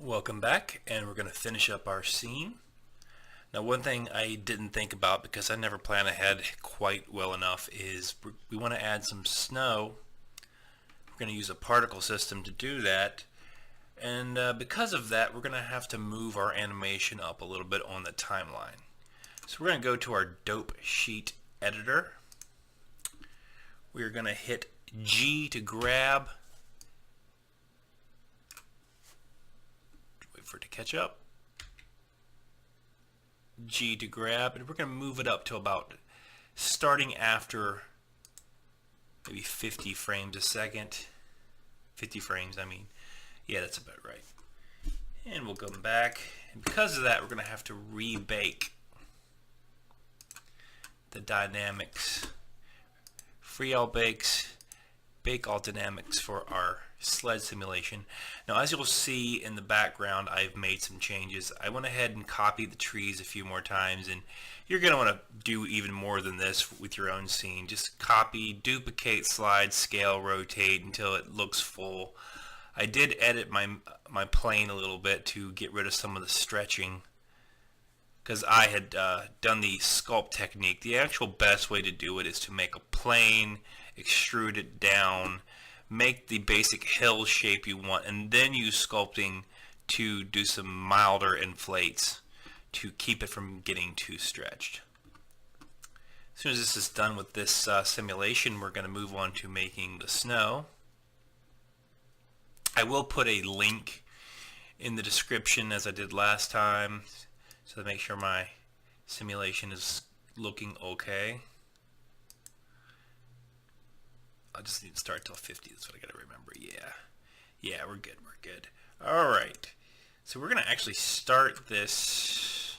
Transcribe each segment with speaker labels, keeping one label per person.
Speaker 1: Welcome back, and we're going to finish up our scene. Now, one thing I didn't think about because I never plan ahead quite well enough is we want to add some snow. We're going to use a particle system to do that, and because of that, we're going to have to move our animation up a little bit on the timeline. So we're going to go to our dope sheet editor. We're going to hit G to grab. Wait for it to catch up. G to grab, and we're going to move it up to about starting after maybe 50 frames a second. 50 frames, I mean. Yeah, that's about right. And we'll go back. And because of that, we're going to have to rebake the dynamics. Free all bakes, bake all dynamics for our sled simulation. Now, as you'll see in the background, I've made some changes. I went ahead and copied the trees a few more times, and you're going to want to do even more than this with your own scene. Just copy, duplicate, slide, scale, rotate until it looks full. I did edit my plane a little bit to get rid of some of the stretching because I had done the sculpt technique. The actual best way to do it is to make a plane, extrude it down, make the basic hill shape you want, and then use sculpting to do some milder inflates to keep it from getting too stretched. As soon as this is done with this simulation, we're going to move on to making the snow. I will put a link in the description as I did last time, so to make sure my simulation is looking okay. I just need to start till 50. That's what I gotta remember. Yeah, we're good. All right. So we're gonna actually start this.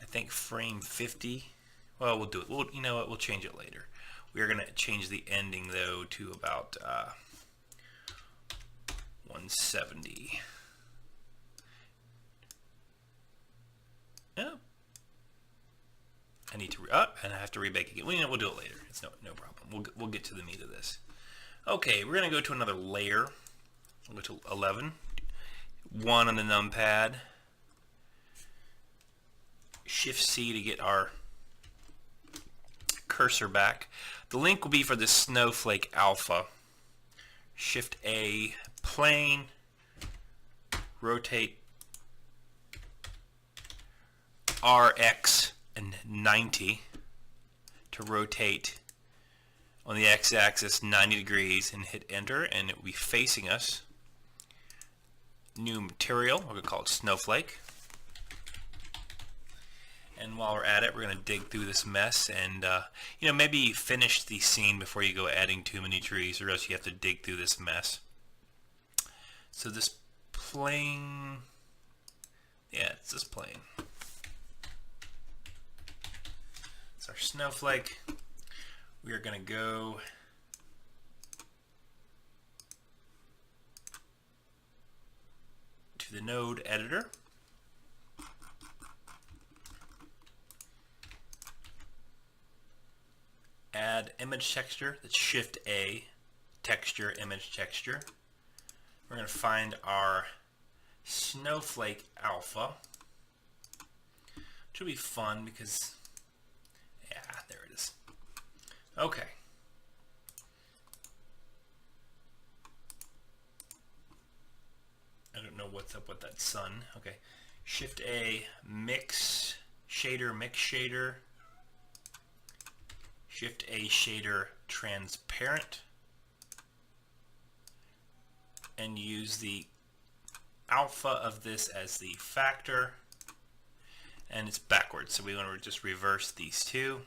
Speaker 1: I think frame 50. Well, we'll do it. You know what? We'll change it later. We are gonna change the ending though to about 170. Oh. I need to and I have to rebake again. Well, you know, we'll do it later. It's no problem. We'll get to the meat of this. Okay, we're gonna go to another layer. We'll go to 11. 1 on the numpad. Shift C to get our cursor back. The link will be for the snowflake alpha. Shift A, plane, rotate RX and 90 to rotate on the x-axis 90 degrees, and hit enter, and it will be facing us. New material, we're going to call it snowflake. And while we're at it, we're going to dig through this mess and maybe finish the scene before you go adding too many trees, or else you have to dig through this mess. So this plane, yeah, it's this plane. It's our snowflake. We are going to go to the node editor. Add image texture. That's Shift A, texture, image texture. We're going to find our snowflake alpha, which will be fun because, yeah, there it is. Okay. I don't know what's up with that sun. Okay. Shift A, mix shader. Shift A, shader, transparent. And use the alpha of this as the factor. And it's backwards, so we want to just reverse these two.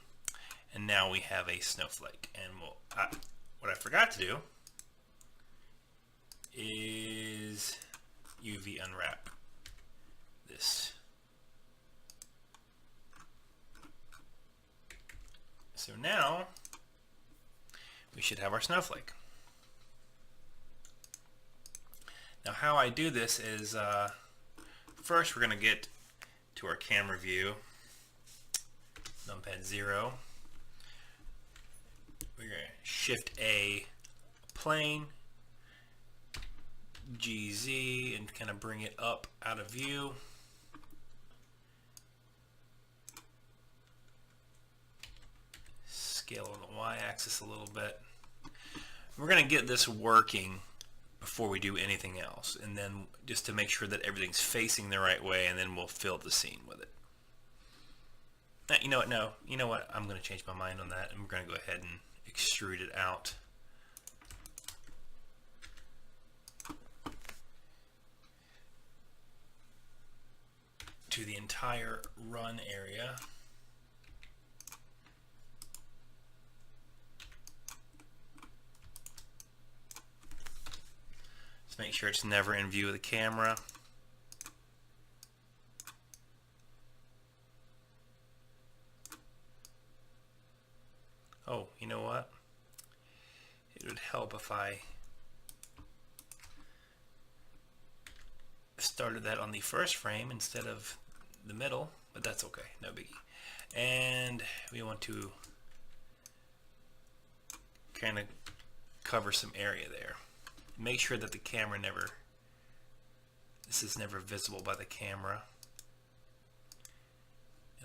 Speaker 1: And now we have a snowflake. And we'll, what I forgot to do is UV unwrap this. So now we should have our snowflake. Now how I do this is first we're going to get to our camera view, numpad 0. We're going to Shift A, plane, GZ and kind of bring it up out of view. Scale on the y-axis a little bit. We're going to get this working before we do anything else, and then just to make sure that everything's facing the right way, and then we'll fill the scene with it. Now, you know what? No, you know what? I'm going to change my mind on that, and we're going to go ahead and extrude it out. To the entire run area. Let's make sure it's never in view of the camera. Oh, you know what? It would help if I started that on the first frame instead of the middle, but that's okay, no biggie. And we want to kind of cover some area there. Make sure that the camera this is never visible by the camera.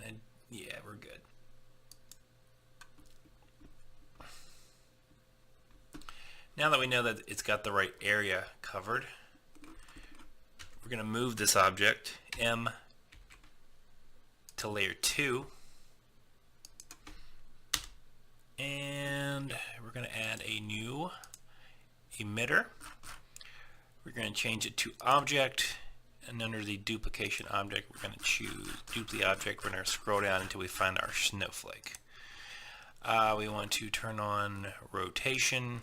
Speaker 1: And yeah, we're good. Now that we know that it's got the right area covered, we're going to move this object, M, to layer 2. And we're going to add a new emitter. We're going to change it to object, and under the duplication object, we're going to choose duplicate object. We're going to scroll down until we find our snowflake. We want to turn on rotation.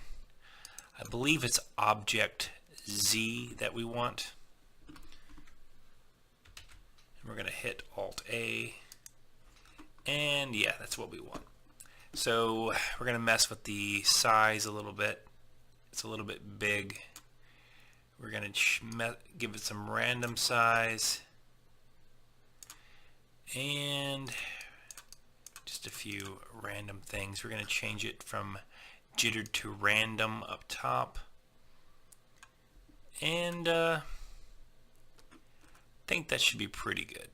Speaker 1: I believe it's object Z that we want. We're going to hit Alt A, and yeah, that's what we want. So we're going to mess with the size a little bit. It's a little bit big. We're going to give it some random size, and just a few random things. We're going to change it from jittered to random up top, and I think that should be pretty good.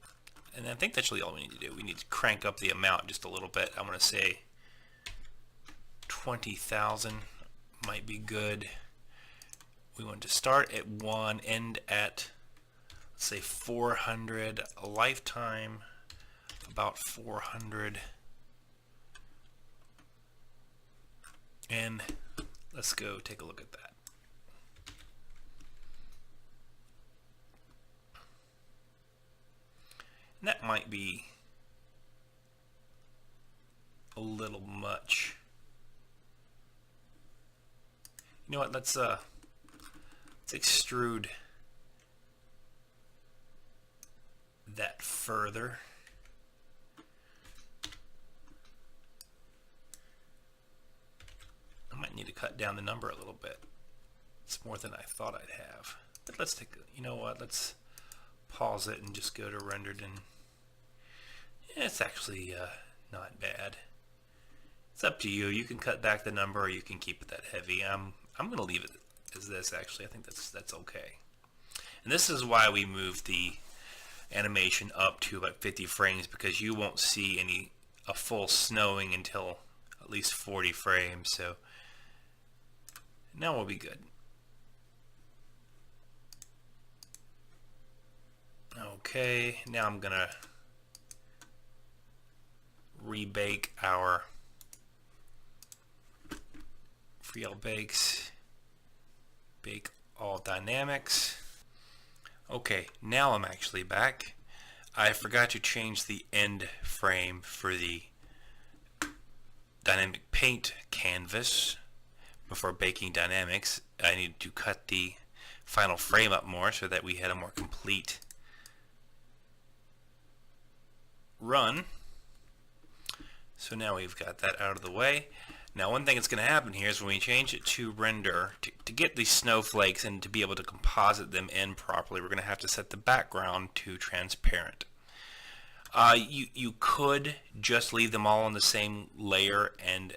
Speaker 1: And I think that's really all we need to do. We need to crank up the amount just a little bit. I'm going to say 20,000 might be good. We want to start at 1, end at, let's say 400, a lifetime about 400. And let's go take a look at that. And that might be a little much. You know what? Let's extrude that further. I might need to cut down the number a little bit. It's more than I thought I'd have. But let's take, you know what? Let's pause it and just go to rendered, and yeah, it's actually not bad. It's up to you. You can cut back the number, or you can keep it that heavy. I'm going to leave it as this. Actually, I think that's okay. And this is why we moved the animation up to about 50 frames, because you won't see a full snowing until at least 40 frames. So now we'll be good. Okay, now I'm gonna rebake our free all bakes, bake all dynamics. Okay, now I'm actually back. I forgot to change the end frame for the dynamic paint canvas before baking dynamics. I needed to cut the final frame up more so that we had a more complete run. So now we've got that out of the way. Now one thing that's going to happen here is when we change it to render, to get these snowflakes and to be able to composite them in properly, we're going to have to set the background to transparent. You could just leave them all on the same layer and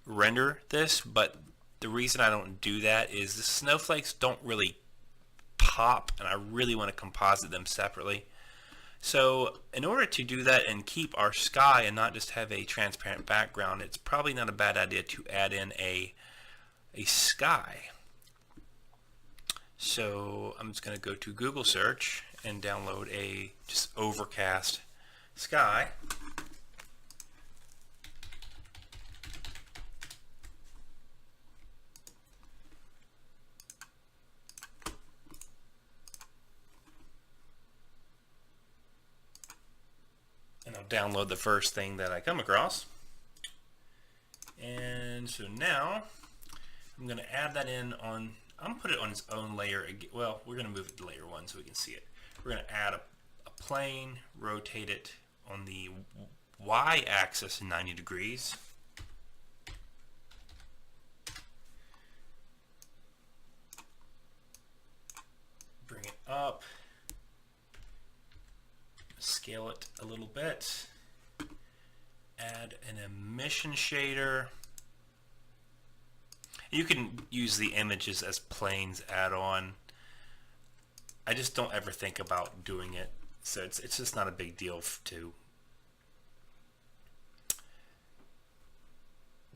Speaker 1: render this, but the reason I don't do that is the snowflakes don't really top, and I really want to composite them separately. So in order to do that and keep our sky and not just have a transparent background, it's probably not a bad idea to add in a sky. So I'm just going to go to Google search and download a just overcast sky. And I'll download the first thing that I come across. And so now I'm going to add that in on, I'm going to put it on its own layer. Well, we're going to move it to layer 1 so we can see it. We're going to add a plane, rotate it on the y-axis 90 degrees. Bring it up. Scale it a little bit. Add an emission shader. You can use the images as planes add-on. I just don't ever think about doing it, so it's just not a big deal to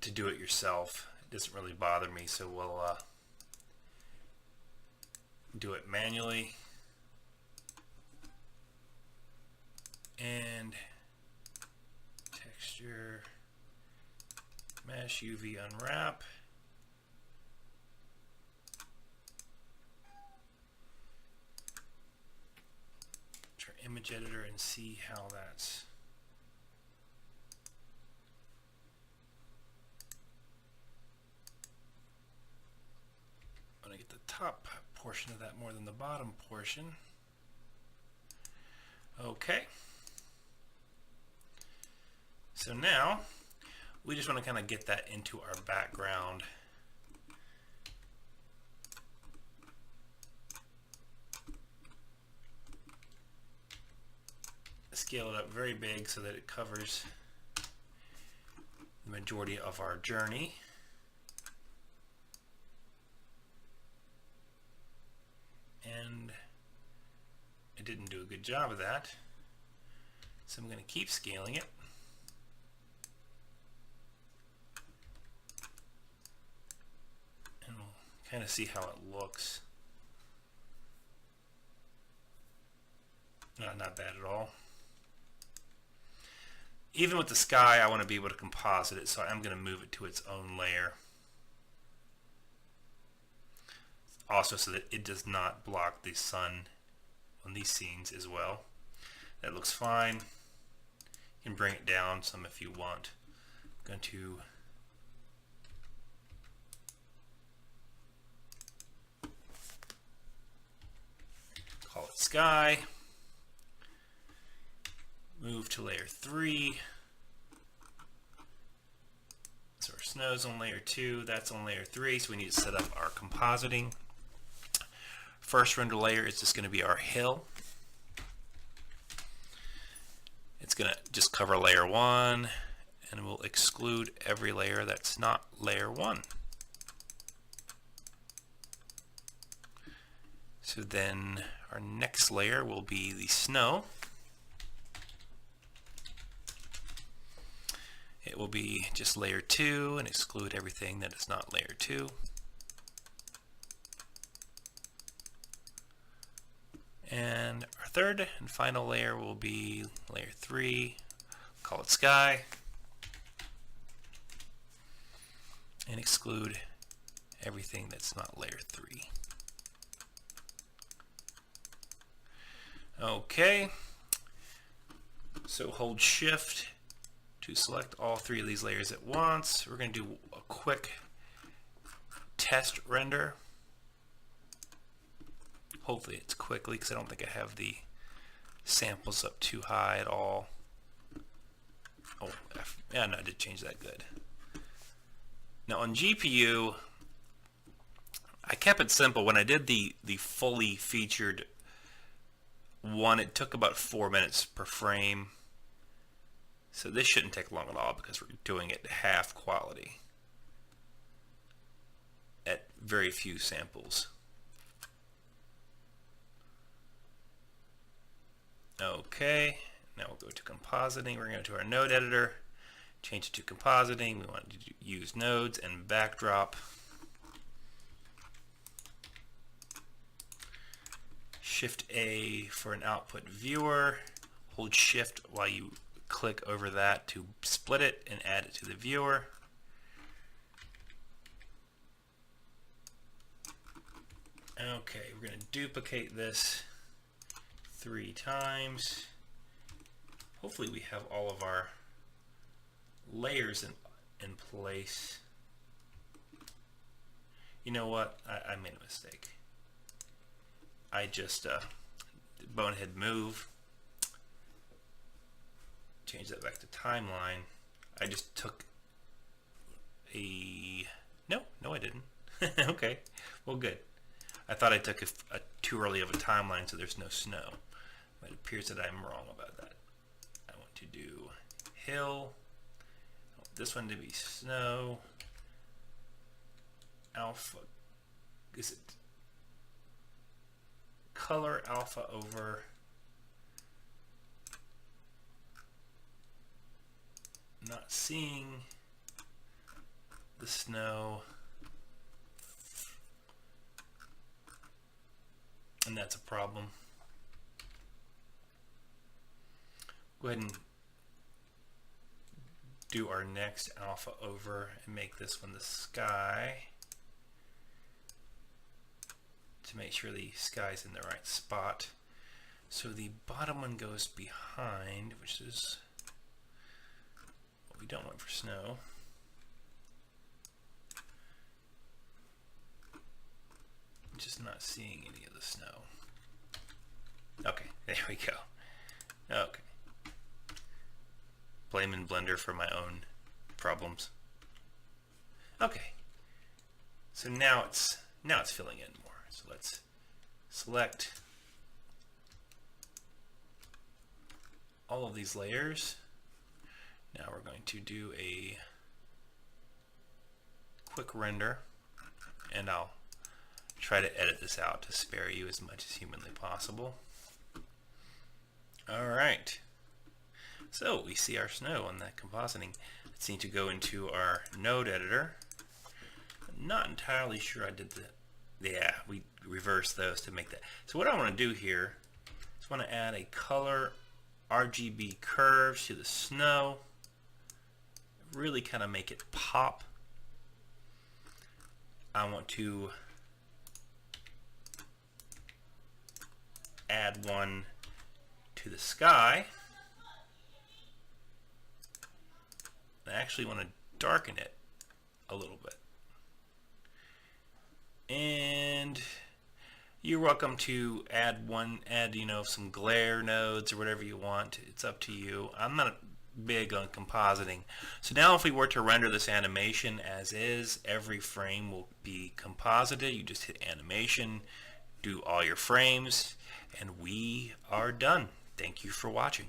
Speaker 1: do it yourself. It doesn't really bother me, so we'll do it manually. And texture, mesh, UV unwrap. Try image editor and see how that's. I'm going to get the top portion of that more than the bottom portion. Okay. So now we just want to kind of get that into our background. Scale it up very big so that it covers the majority of our journey. And it didn't do a good job of that. So I'm going to keep scaling it. And we'll kind of see how it looks. No, not bad at all. Even with the sky, I want to be able to composite it, so I'm going to move it to its own layer. Also so that it does not block the sun on these scenes as well. That looks fine. You can bring it down some if you want. I'm going to call it sky. Move to layer 3. So our snow's on layer 2, that's on layer 3, so we need to set up our compositing. First render layer is just going to be our hill. It's going to just cover layer 1, and we'll exclude every layer that's not layer 1. So then our next layer will be the snow. It will be just layer 2 and exclude everything that is not layer 2. And our third and final layer will be layer 3, call it sky, and exclude everything that's not layer 3. Okay, so hold shift to select all 3 of these layers at once. We're going to do a quick test render. Hopefully it's quickly, because I don't think I have the samples up too high at all. Oh, yeah, no, I did change that good. Now on GPU, I kept it simple. When I did the fully featured one, it took about 4 minutes per frame. So this shouldn't take long at all because we're doing it half quality at very few samples. Okay, now we'll go to compositing. We're going to go to our node editor, change it to compositing. We want to use nodes and backdrop. Shift A for an output viewer. Hold Shift while you click over that to split it and add it to the viewer. Okay, we're going to duplicate this 3 times. Hopefully we have all of our layers in place. You know what? I made a mistake. I just bonehead move. Change that back to timeline. I just took a... No, I didn't. Okay, well good. I thought I took a too early of a timeline so there's no snow. But it appears that I'm wrong about that. I want to do hill. I want this one to be snow. Alpha. Is it color alpha over not seeing the snow? And that's a problem. Go ahead and do our next alpha over and make this one the sky to make sure the sky's in the right spot. So the bottom one goes behind, which is what we don't want for snow. Just not seeing any of the snow. Okay, there we go. Okay. Blaming Blender for my own problems. Okay. So now it's filling in more. So let's select all of these layers. Now we're going to do a quick render, and I'll try to edit this out to spare you as much as humanly possible. Alright, so we see our snow on that compositing. Let's need to go into our node editor. I'm not entirely sure I did yeah, we reversed those to make that. So what I want to do here is want to add a color RGB curves to the snow. Really kind of make it pop. I want to add one to the sky. I actually want to darken it a little bit. And you're welcome to add some glare nodes or whatever you want. It's up to you. I'm not big on compositing. So now if we were to render this animation as is, every frame will be composited. You just hit animation, do all your frames, and we are done. Thank you for watching.